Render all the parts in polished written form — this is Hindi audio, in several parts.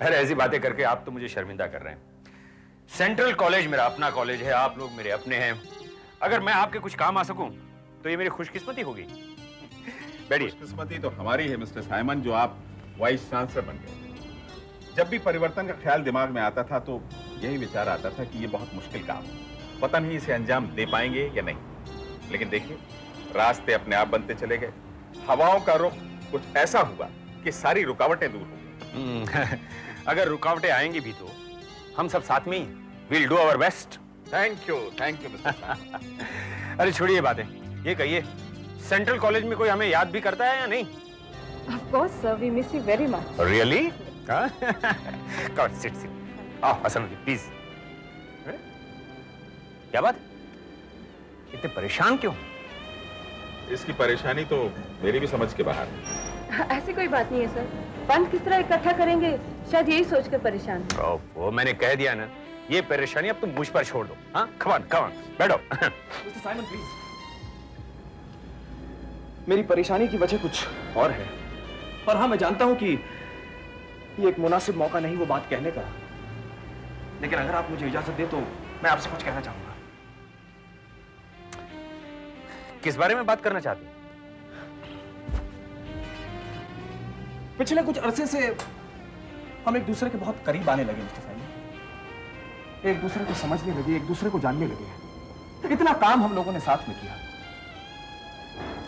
अरे ऐसी बातें करके आप तो मुझे शर्मिंदा कर रहे हैं। सेंट्रल कॉलेज मेरा अपना कॉलेज है, आप लोग मेरे अपने हैं। अगर मैं आपके कुछ काम आ सकूं तो ये मेरी खुशकिस्मती होगी। बैठिए। खुशकिस्मती तो हमारी है मिस्टर साइमन, जो आप वाइस चांसलर बन गए। जब भी परिवर्तन का ख्याल दिमाग में आता था तो यही विचार आता था कि ये बहुत मुश्किल काम है, पता नहीं इसे अंजाम दे पाएंगे या नहीं। लेकिन देखिए, रास्ते अपने आप बनते चले गए। हवाओं का रुख कुछ ऐसा हुआ कि सारी रुकावटें दूर हो गई। अगर रुकावटें आएंगी भी तो हम सब साथ में ही will do our best. Thank you mister. अरे छोड़िए बातें, ये कहिए सेंट्रल कॉलेज में कोई हमें याद भी करता है या नहीं? Of course, sir. We miss you very much. Really? Come sit. आओ हसन जी प्लीज। क्या बात, इतने परेशान क्यों? इसकी परेशानी तो मेरी भी समझ के बाहर है। ऐसी कोई बात नहीं है सर। फंड किस तरह इकट्ठा करेंगे, शायद यही सोचकर परेशान हैं। वो मैंने कह दिया ना, ये परेशानी अब तुम मुझ पर छोड़ दो। हाँ, कम ऑन बैठो। Mister Simon please. मेरी परेशानी की वजह कुछ और है, और हाँ मैं जानता हूं कि ये एक मुनासिब मौका नहीं वो बात कहने का, लेकिन अगर आप मुझे इजाजत दे तो मैं आपसे कुछ कहना चाहूंगा। किस बारे में बात करना चाहते हो? पिछले कुछ अरसे से हम एक दूसरे के बहुत करीब आने लगे मिस्टर साइमन। एक दूसरे को समझने लगे, एक दूसरे को जानने लगे। इतना काम हम लोगों ने साथ में किया,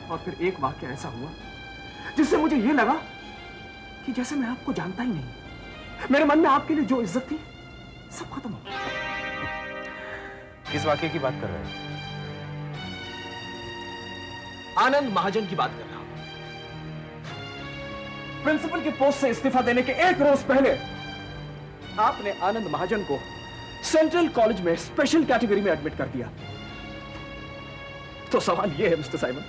और फिर एक वाक्य ऐसा हुआ जिससे मुझे यह लगा कि जैसे मैं आपको जानता ही नहीं। मेरे मन में आपके लिए जो इज्जत थी सब खत्म हो गई। किस वाक्य की बात कर रहे हैं? आनंद महाजन की बात कर रहा हूं। प्रिंसिपल के पोस्ट से इस्तीफा देने के एक रोज पहले आपने आनंद महाजन को सेंट्रल कॉलेज में स्पेशल कैटेगरी में एडमिट कर दिया। तो सवाल यह है मिस्टर साइमन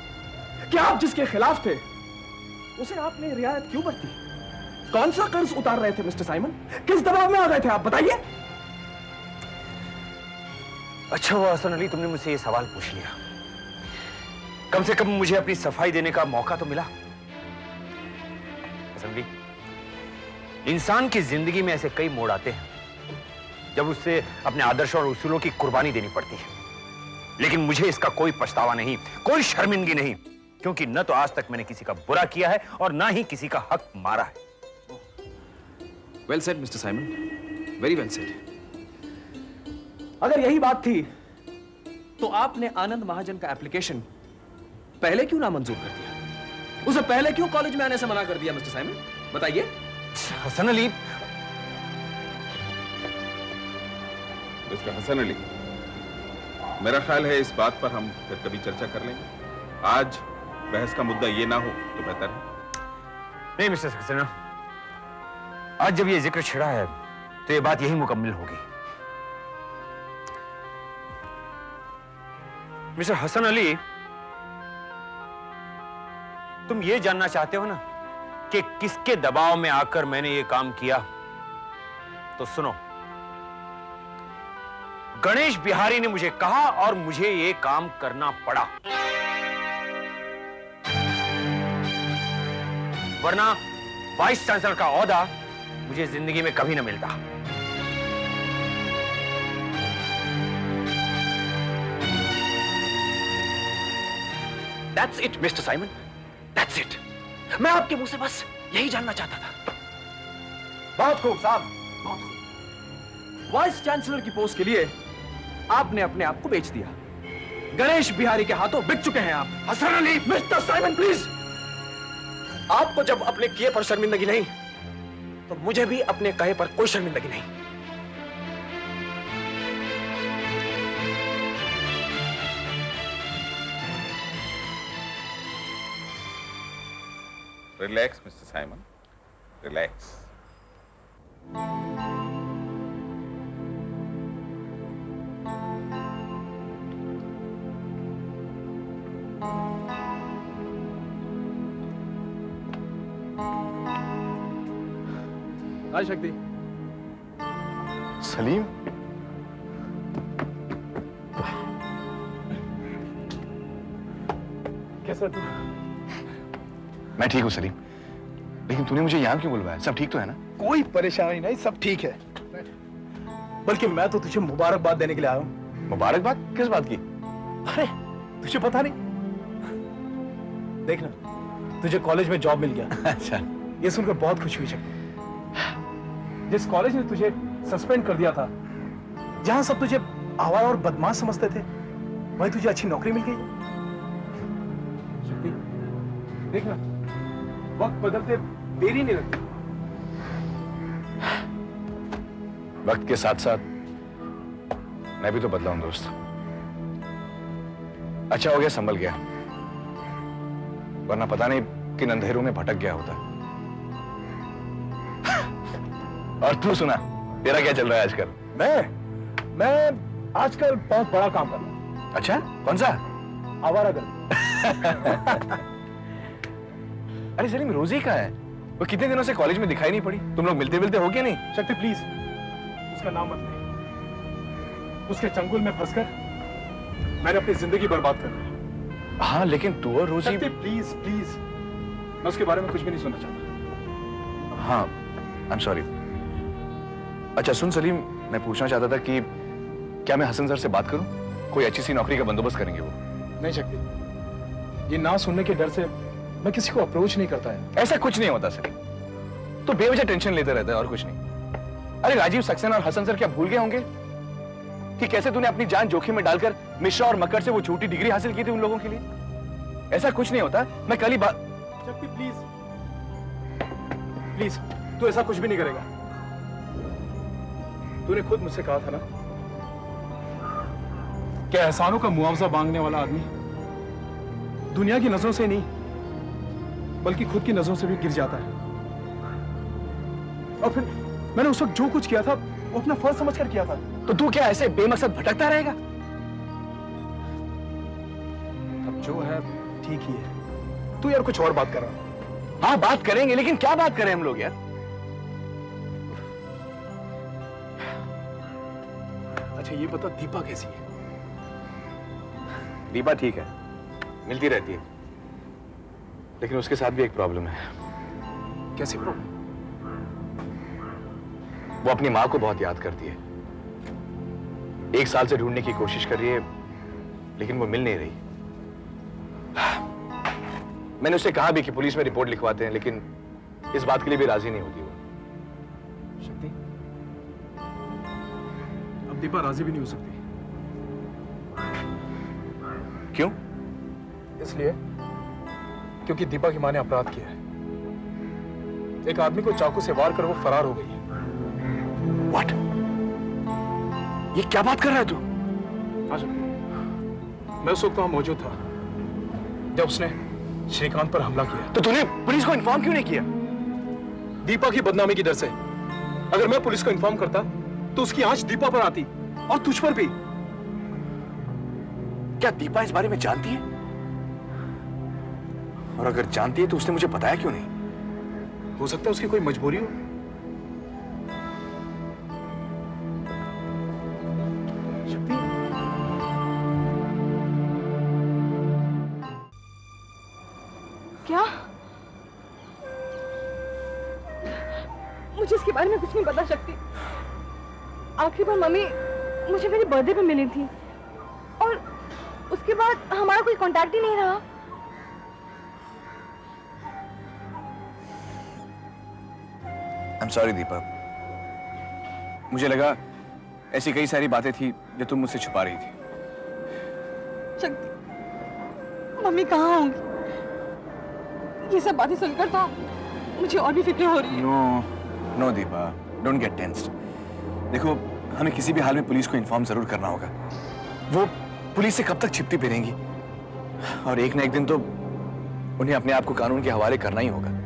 कि आप जिसके खिलाफ थे उसे आपने रियायत क्यों बरती? कौन सा कर्ज उतार रहे थे मिस्टर साइमन? किस दबाव में आ गए थे आप, बताइए। अच्छा हुआ हसन अली तुमने मुझसे ये सवाल पूछ लिया, कम से कम मुझे अपनी सफाई देने का मौका तो मिला। हसन अली, इंसान की जिंदगी में ऐसे कई मोड़ आते हैं जब उससे अपने आदर्श और उसूलों की कुर्बानी देनी पड़ती है, लेकिन मुझे इसका कोई पछतावा नहीं, कोई शर्मिंदगी नहीं, क्योंकि न तो आज तक मैंने किसी का बुरा किया है और ना ही किसी का हक मारा है। Well said mister Simon, very well said. अगर यही बात थी तो आपने आनंद महाजन का एप्लीकेशन पहले क्यों नामंजूर कर दिया? उसे पहले क्यों कॉलेज में आने से मना कर दिया मिस्टर साइमन, बताइए। हसन अली, मिस्टर हसन अली, मेरा ख्याल है इस बात पर हम फिर कभी चर्चा कर लेंगे। आज बहस का मुद्दा ये ना हो तो बेहतर है। नहीं मिस्टर सक्सेना, आज जब ये जिक्र छिड़ा है तो ये बात यही मुकम्मल होगी। मिस्टर हसन अली, तुम ये जानना चाहते हो ना कि किसके दबाव में आकर मैंने ये काम किया, तो सुनो। गणेश बिहारी ने मुझे कहा और मुझे ये काम करना पड़ा, वरना वाइस चांसलर का ओहदा मुझे जिंदगी में कभी न मिलता। That's it, mister Simon, that's it। मैं आपके मुंह से बस यही जानना चाहता था। बहुत खूब साहब, बहुत खूब। वाइस चांसलर की पोस्ट के लिए आपने अपने आप को बेच दिया। गणेश बिहारी के हाथों बिक चुके हैं आप। Hasan Ali, mister Simon please. आपको जब अपने किए पर शर्मिंदगी नहीं, तो मुझे भी अपने कहे पर कोई शर्मिंदगी नहीं। Relax mister Simon, relax. Hi Shakti. Salim, कैसा तू? मैं ठीक हूं सलीम। लेकिन तूने मुझे यहाँ क्यों बुलवाया? सब ठीक तो है ना? कोई परेशानी नहीं, सब ठीक है। बल्कि मैं तो तुझे मुबारकबाद देने के लिए आया हूँ। मुबारकबाद? किस बात की? अरे तुझे पता नहीं? देखना, तुझे कॉलेज में जॉब मिल गया। अच्छा। ये सुनकर बहुत खुशी हुई शक्ति। जिस कॉलेज ने तुझे सस्पेंड कर दिया था, जहां सब तुझे आवारा और बदमाश समझते थे, वहीं तुझे अच्छी नौकरी मिल गई। शक्ति, देखना, वक्त बदलते देरी नहीं लगती। वक्त के साथ साथ मैं भी तो बदला हूं दोस्त। अच्छा हो गया संभल गया, वरना पता नहीं किन अंधेरों में भटक गया होता। और तू सुना, तेरा क्या चल रहा है आजकल? मैं आजकल बहुत बड़ा काम कर रहा हूं। अच्छा, कौन सा? आवारागर्दी। अरे सलीम, रोजी कहाँ है? वो कितने दिनों से कॉलेज में दिखाई नहीं पड़ी। तुम लोग मिलते मिलते हो क्या नहीं? शक्ति प्लीज, उसका नाम मत ले। उसके चंगुल में फंसकर मैंने अपनी जिंदगी बर्बाद कर दी। हाँ, लेकिन तू और रोजी। शक्ति प्लीज प्लीज, मैं उसके बारे में कुछ भी नहीं सुनना चाहता। हाँ, आई एम सॉरी। अच्छा सुन सलीम, मैं पूछना चाहता था कि क्या मैं हसन सर से बात करूं? कोई अच्छी सी नौकरी का बंदोबस्त करेंगे वो। नहीं शक्ति, ये ना सुनने के डर से मैं किसी को अप्रोच नहीं करता है। ऐसा कुछ नहीं होता सलीम, तो बेवजह टेंशन लेते रहता है और कुछ नहीं। अरे राजीव सक्सेना और हसन सर क्या भूल गए होंगे कि कैसे तूने अपनी जान जोखिम में डालकर मिश्रा और मक्कर से वो झूठी डिग्री हासिल की थी उन लोगों के लिए? ऐसा कुछ नहीं होता। मैं कल ही बात। शक्ति प्लीज प्लीज, तू ऐसा कुछ भी नहीं करेगा। तूने खुद मुझसे कहा था ना, क्या एहसानों का मुआवजा मांगने वाला आदमी दुनिया की नजरों से नहीं बल्कि खुद की नजरों से भी गिर जाता है। और फिर मैंने उस वक्त जो कुछ किया था वो अपना फर्ज समझकर किया था। तो तू क्या ऐसे बेमकसद भटकता रहेगा? अब जो है ठीक ही है। तू यार कुछ और बात कर रहा है। हाँ बात करेंगे, लेकिन क्या बात करें हम लोग यार? अच्छा ये बता, दीपा कैसी है? दीपा ठीक है, मिलती रहती है, लेकिन उसके साथ भी एक प्रॉब्लम है। कैसी प्रॉब्लम? वो अपनी मां को बहुत याद करती है। 1 साल से ढूंढने की कोशिश कर रही है, लेकिन वो मिल नहीं रही। मैंने उससे कहा भी कि पुलिस में रिपोर्ट लिखवाते हैं, लेकिन इस बात के लिए भी राजी नहीं होती वो। शक्ति, अब दीपा राजी भी नहीं हो सकती। क्यों? इसलिए क्योंकि दीपा की मां ने अपराध किया है। एक आदमी को चाकू से वार कर वो फरार हो गई है। What? ये क्या बात कर रहा है तू? हाँ शक्ति, मैं उस वक्त वहां मौजूद था जब उसने श्रीकांत पर हमला किया। तो तूने पुलिस को इन्फॉर्म क्यों नहीं किया? दीपा की बदनामी की डर से। अगर मैं पुलिस को इन्फॉर्म करता तो उसकी आंच दीपा पर आती और तुझ पर भी। क्या दीपा इस बारे में जानती है? और अगर जानती है तो उसने मुझे बताया क्यों नहीं? हो सकता है उसकी कोई मजबूरी हो। शक्ति, क्या? मुझे इसके बारे में कुछ नहीं पता शक्ति। आखिरी बार मम्मी मुझे मेरे बर्थडे पे मिली थी और उसके बाद हमारा कोई कांटेक्ट ही नहीं रहा। I'm sorry दीपा, मुझे लगा ऐसी कई सारी बातें थी जो तुम मुझसे छुपा रही थी। शक्ति, मम्मी कहाँ होंगी? ये सब बातें सुनकर तो मुझे और भी फिक्र हो रही है। No no Deepa, don't get tensed. देखो, हमें किसी भी हाल में पुलिस को इन्फॉर्म जरूर करना होगा। वो पुलिस से कब तक छिपती फिरेंगी, और एक न एक दिन तो उन्हें अपने आप को कानून के हवाले करना ही होगा।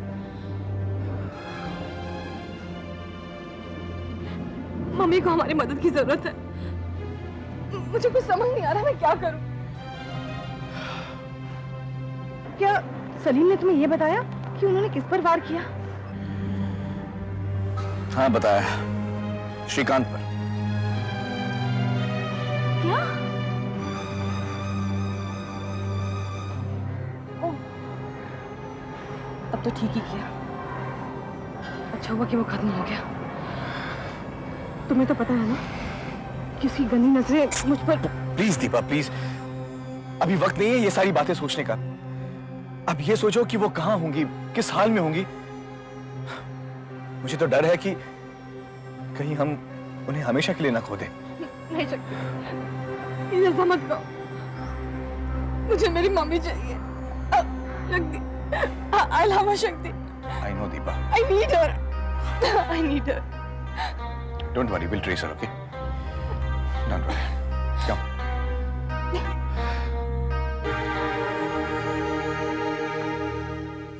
मम्मी को हमारी मदद की जरूरत है। मुझे कुछ समझ नहीं आ रहा मैं क्या करूं। क्या सलीम ने तुम्हें यह बताया कि उन्होंने किस पर वार किया? हाँ बताया, श्रीकांत पर। क्या? ओह, अब तो ठीक ही किया। अच्छा हुआ कि वो खत्म हो गया। तुम्हें तो पता है ना कि उसकी गंदी नजरें मुझ पर। प्लीज दीपा प्लीज, अभी वक्त नहीं है ये सारी बातें सोचने का। अब ये सोचो कि वो कहां होंगी, किस हाल में होंगी। मुझे तो डर है कि कहीं हम उन्हें हमेशा के लिए ना खो दें। नहीं शक्ति, ये ऐसा मत कहो। मुझे मेरी मम्मी चाहिए। शक्ति, I love her, शक्ति। I know Deepa. I need her. I need her. Don't worry, we'll trace her, okay? Don't worry. Come.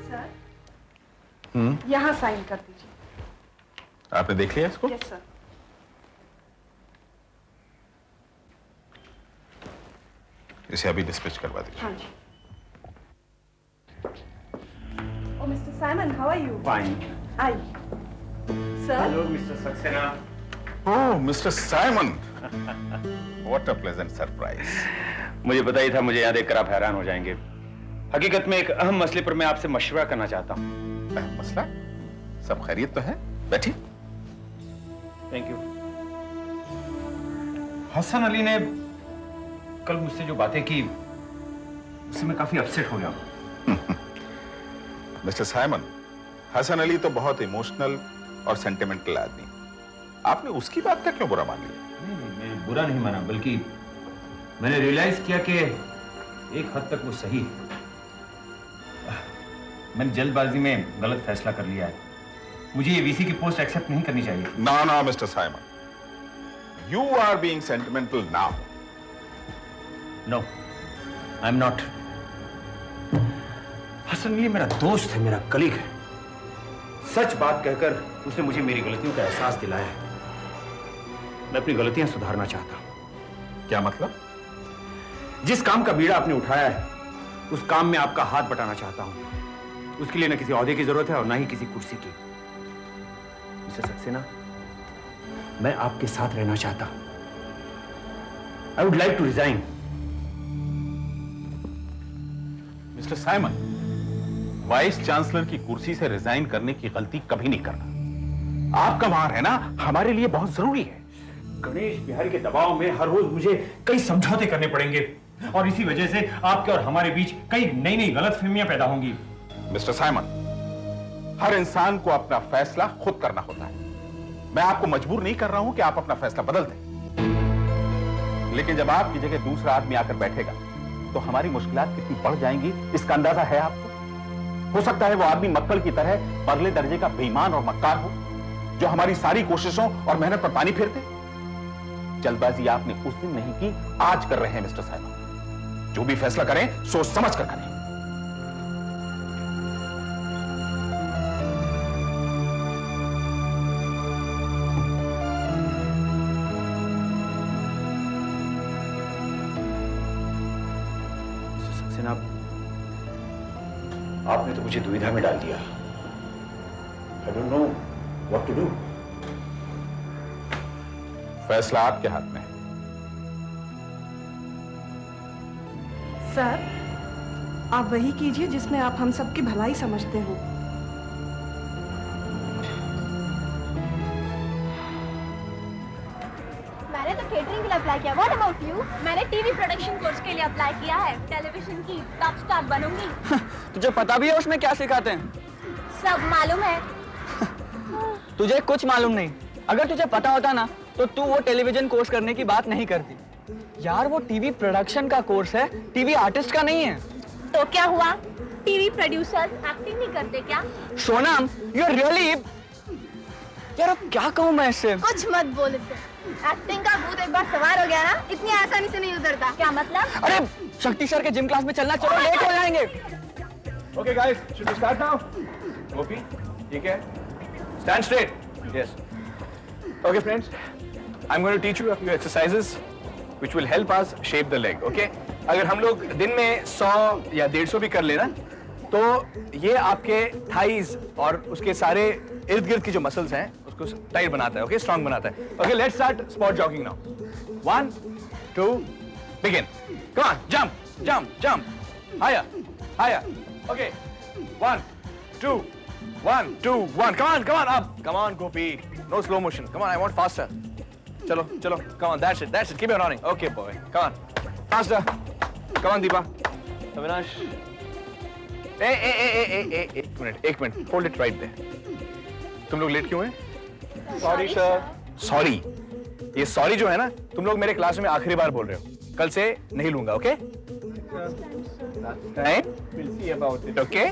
Sir, यहाँ साइन कर दीजिए। आपने देख लिया इसको? Yes sir. इसे अभी डिस्पैच करवा दीजिए। हाँ जी। Oh, Mr. Simon, how are you? Fine. Hi. Sir? Hello, Mr. Saxena. Oh, Mr. Simon. What a pleasant surprise. मुझे पता ही था मुझे यहाँ देखकर आप हैरान हो जाएंगे। हकीकत में एक अहम मसले पर मैं आपसे मशवरा करना चाहता हूँ। मसला? सब खैरियत तो है? बैठिए। Thank you. हसन अली ने कल मुझसे जो बातें की उससे मैं काफी अपसेट हो गया। मिस्टर साइमन, हसन अली तो बहुत इमोशनल और सेंटिमेंटल आदमी। आपने उसकी बात का क्यों बुरा मान लिया? नहीं, मैं बुरा नहीं माना, बल्कि मैंने रियलाइज किया कि एक हद तक वो सही है। मैंने जल्दबाजी में गलत फैसला कर लिया है। मुझे ये वीसी की पोस्ट एक्सेप्ट नहीं करनी चाहिए। No, no, Mr. Simon. You are being sentimental now. No, I am not. Hasan Ali मेरा दोस्त है, मेरा कलीग है। सच बात कहकर उसने मुझे मेरी गलतियों का एहसास दिलाया है। मैं अपनी गलतियां सुधारना चाहता हूं। क्या मतलब? जिस काम का बीड़ा आपने उठाया है उस काम में आपका हाथ बटाना चाहता हूं। उसके लिए न किसी ओहदे की जरूरत है और ना ही किसी कुर्सी की। मिस्टर सक्सेना, मैं आपके साथ रहना चाहता हूं। I would like to resign. Mister Simon, vice chancellor की कुर्सी से रिजाइन करने की गलती कभी नहीं करना। आपका वहां रहना हमारे लिए बहुत जरूरी है। गणेश बिहारी के दबाव में हर रोज मुझे कई समझौते करने पड़ेंगे और इसी वजह से आपके और हमारे बीच कई नई नई गलतफहमियां पैदा होंगी। मिस्टर साइमन, हर इंसान को अपना फैसला खुद करना होता है। मैं आपको मजबूर नहीं कर रहा हूं कि आप अपना फैसला बदल दें, लेकिन जब आपकी जगह दूसरा आदमी आकर बैठेगा तो हमारी मुश्किलात कितनी बढ़ जाएंगी इसका अंदाजा है आपको? हो सकता है वो आदमी मक्कल की तरह अगले दर्जे का बेईमान और मक्कार हो, जो हमारी सारी कोशिशों और मेहनत पर पानी फेरते। जल्दबाजी आपने उस दिन नहीं की, आज कर रहे हैं मिस्टर साइमन। जो भी फैसला करें सोच समझ कर करें। सक्सेना, आपने तो मुझे दुविधा में डाल दिया। I don't know what to do. फैसला आपके हाथ में है। सर, आप वही कीजिए जिसमें आप हम सबकी भलाई समझते हो। मैंने तो केटरिंग के लिए अप्लाई किया। What about you? मैंने टीवी प्रोडक्शन कोर्स के लिए अप्लाई किया है। टेलीविजन की टॉप स्टार बनूंगी। तुझे पता भी है उसमें क्या सिखाते हैं? सब मालूम है। तुझे कुछ मालूम नहीं। अगर तुझे पता होता ना तो तू वो टेलीविजन कोर्स करने की बात नहीं करती। यार वो टीवी प्रोडक्शन का कोर्स है, टीवी आर्टिस्ट का नहीं है। तो क्या हुआ? टीवी प्रोड्यूसर एक्टिंग नहीं करते क्या? Sonam, you are really. यार अब क्या कहूँ मैं इससे? कुछ मत बोल इसे। एक्टिंग का भूत एक बार सवार हो गया ना, इतनी आसानी से नहीं उतरता। क्या मतलब? अरे शक्ति सर के जिम क्लास में चलना, चलो लेट हो जाएंगे। Okay, guys, should we start now? Gopi, ठीक है? Stand straight. Yes. Okay, friends. I'm going to teach you a few exercises which will help us shape the leg. Okay? अगर हम लोग दिन में 100 या 150 भी कर लेना, तो ये आपके थाइज और उसके सारे इर्द गिर्द की जो मसल्स हैं उसको टाइट बनाता है, ओके, स्ट्रांग बनाता है। Okay, let's start spot jogging now. 1, 2, begin. Come on, jump, jump, jump, higher, higher. Okay, 1, 2, 1 2 1 come on up come on Gopi no slow motion come on I want faster chalo come on that's it keep it running okay boy come on faster come on Deepa Avinash एक minute hold it right there तुम लोग लेट क्यों हैं सॉरी सर सॉरी ये सॉरी जो है ना तुम लोग मेरे क्लास में आखिरी बार बोल रहे हो कल से नहीं लूंगा ओके ओके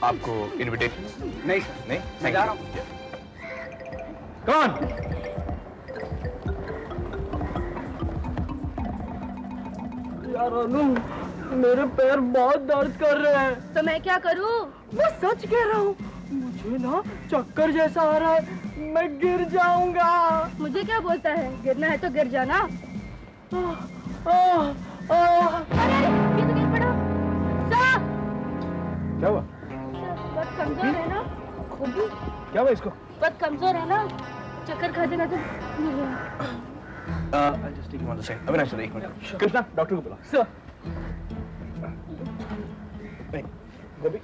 आपको इनविटेशन नहीं नहीं मैं जा रहा हूँ कौन यार अनु मेरे पैर बहुत दर्द कर रहे हैं। तो मैं क्या करूँ? मैं सच कह रहा हूँ, मुझे ना चक्कर जैसा आ रहा है, मैं गिर जाऊंगा। मुझे क्या बोलता है, गिरना है तो गिर जाना। अरे ये तो गिर पड़ा। सर क्या हुआ बहुत कमजोर है ना, खोगी क्या हुआ इसको बहुत कमजोर है ना, चक्कर खा देगा तो गिर जाएगा। I'll just take him on the side. Avinash sir एक मिनट कृष्णा डॉक्टर को बुला सर नहीं गोपी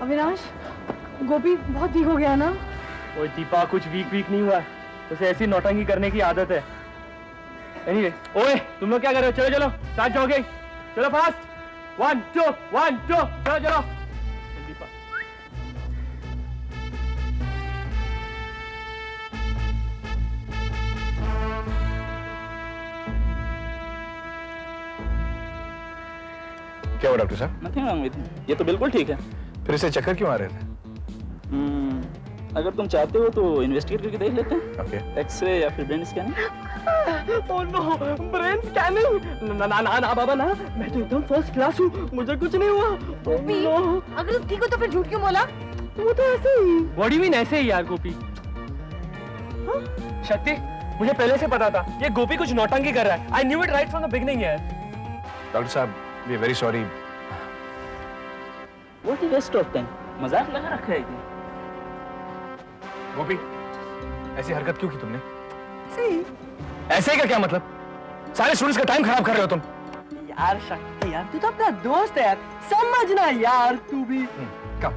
अविनाश, गोपी बहुत ठीक हो गया ना? ओए दीपा कुछ वीक नहीं हुआ, उसे ऐसी नौटंकी करने की आदत है। एनीवे, ओए तुम लोग क्या कर रहे हो? चलो स्टार्ट जॉगिंग, चलो फास्ट 1 2 1 2 चलो दीपा क्या हुआ डॉक्टर साहब नथिंग रॉन्ग विथ ये तो बिल्कुल ठीक है। फिर इसे चक्कर क्यों आ रहे थे अगर तुम चाहते हो तो इन्वेस्टिगेट करके देख लेते हैं, ओके एक्सरे या फिर brain scanning. Oh no, brain scanning? ना बाबा ना, मैं तो एकदम फर्स्ट क्लास हूँ, मुझे कुछ नहीं हुआ। गोपी, अगर तुम ठीक हो तो फिर झूठ क्यों बोला? वो तो ऐसे ही। व्हाट डू मीन ऐसे ही यार गोपी? शक्ति मुझे पहले से पता था ये गोपी कुछ नौटंकी कर रहा है। I knew it right from the beginning यार। डॉक्टर साहब we very sorry what is waste of time, मजाक लगा रखा है ये। गोपी ऐसी हरकत क्यों की तुमने? सही। ऐसे का क्या मतलब? सारे स्टूडेंट्स का टाइम खराब कर रहे हो तुम। यार शक्ति यार, तू तो अपना दोस्त है यार, समझना यार तू भी। कम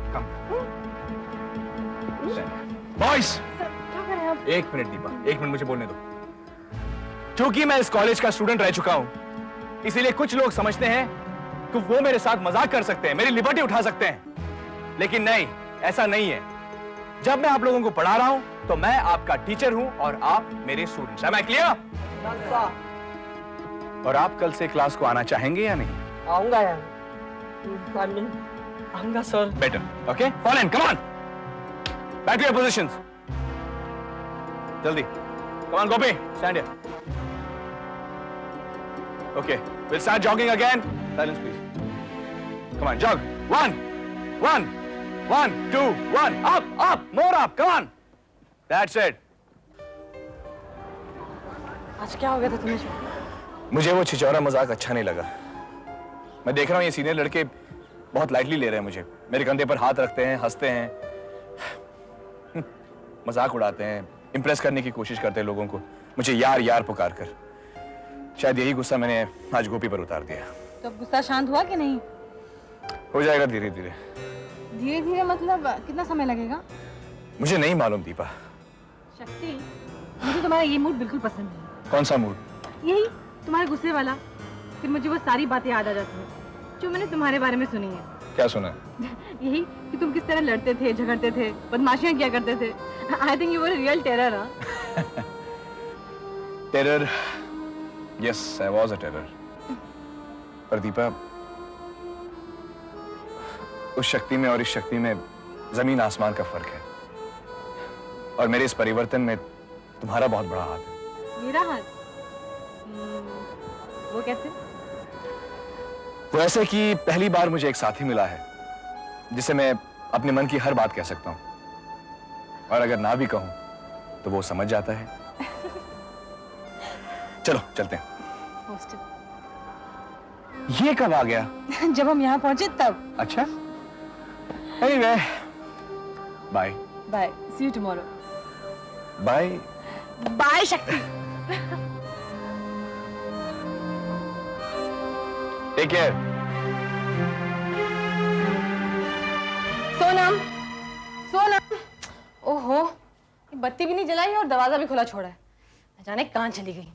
बॉयज क्या करें अब? एक मिनट दीपा, एक मिनट मुझे बोलने दो। क्योंकि मैं इस कॉलेज का स्टूडेंट रह चुका हूं, इसीलिए कुछ लोग समझते हैं कि वो मेरे साथ मजाक कर सकते हैं, मेरी लिबर्टी उठा सकते हैं, लेकिन नहीं, ऐसा नहीं है। जब मैं आप लोगों को पढ़ा रहा हूं तो मैं आपका टीचर हूं और आप मेरे स्टूडेंट्स। Am I clear? और आप कल से क्लास को आना चाहेंगे या नहीं? आऊंगा यार, आऊंगा sir. Better, okay? Fall in, come on. Back to your positions. जल्दी, come on, Gopi, stand here. Okay, we'll start jogging again. Silence, please. Come on, jog. 1 2 1 up, more up, come on. That's it. आज क्या हो गया था तुम्हें? मुझे वो छिछोरा मजाक अच्छा नहीं लगा। मैं देख रहा हूँ ये सीनियर लड़के बहुत लाइटली ले रहे हैं मुझे, मेरे कंधे पर हाथ रखते हैं, हंसते हैं, मजाक उड़ाते हैं, इंप्रेस करने की कोशिश करते हैं लोगों को, मुझे यार पुकार कर। शायद यही गुस्सा मैंने आज गोपी पर उतार दिया। तो अब गुस्सा शांत हुआ कि नहीं? हो जाएगा धीरे धीरे। धीरे धीरे मतलब कितना समय लगेगा? मुझे नहीं मालूम दीपा। शक्ति, मुझे तुम्हारा ये मूड बिल्कुल पसंद नहीं। कौन सा मूड? यही तुम्हारे गुस्से वाला। फिर मुझे वो सारी बातें याद आ जाती हैं जो मैंने तुम्हारे बारे में सुनी है। क्या सुना? यही कि तुम किस तरह लड़ते थे, झगड़ते थे, बदमाशियां किया करते थे। I think you were a real terror. Terror? Yes, I was a terror. पर दीपा, उस शक्ति में और इस शक्ति में जमीन आसमान का फर्क है, और मेरे इस परिवर्तन में तुम्हारा बहुत बड़ा हाथ है। मेरा हाथ? वो कैसे? वो ऐसे कि पहली बार मुझे एक साथी मिला है जिसे मैं अपने मन की हर बात कह सकता हूं, और अगर ना भी कहूं तो वो समझ जाता है। चलो चलते हैं। हॉस्टल। ये कब आ गया? जब हम यहाँ पहुंचे तब। अच्छा, anyway, bye. Bye, see you tomorrow. Bye. Bye Shakti. Take care. ओहो, ये बत्ती भी नहीं जलाई और दरवाजा भी खुला छोड़ा है। न जाने कहाँ चली गई।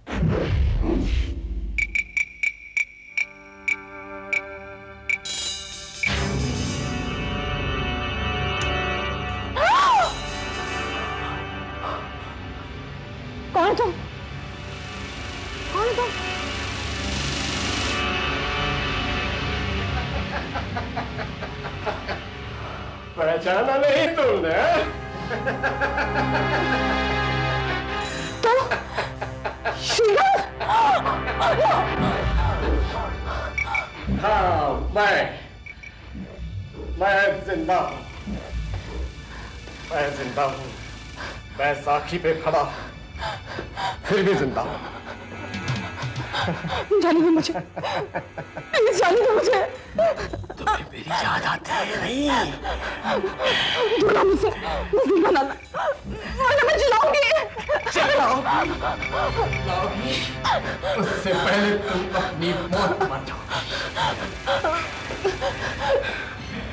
कौन है तुम? कौन है तुम? पहचाना नहीं तुमने? हाँ, मैं जिंदा हूँ। मैं जिंदा हूँ। मैं साखी पे खड़ा फिर भी जिंदा हूँ। जाने दो मुझे, प्लीज जाने दो मुझे। तुम्हें मेरी याद आती है नहीं? दूर मुझसे, मुझे बनाना, वरना मैं चिल्लाऊंगी। चिल्लाओगी? उससे पहले तुम अपनी मौत मर जाओ।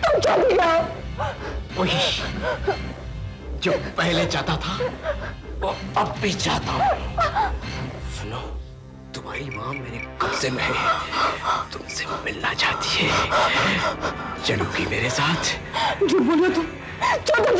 तुम क्या किया? वही जो पहले चाहता था वो अब भी चाहता हूँ। सुनो, तुम्हारी माँ मेरे कब्जे में है, तुमसे मिलना चाहती है। चलोगी मेरे साथ? झूठ बोल रहे हो तुम, चलो तुम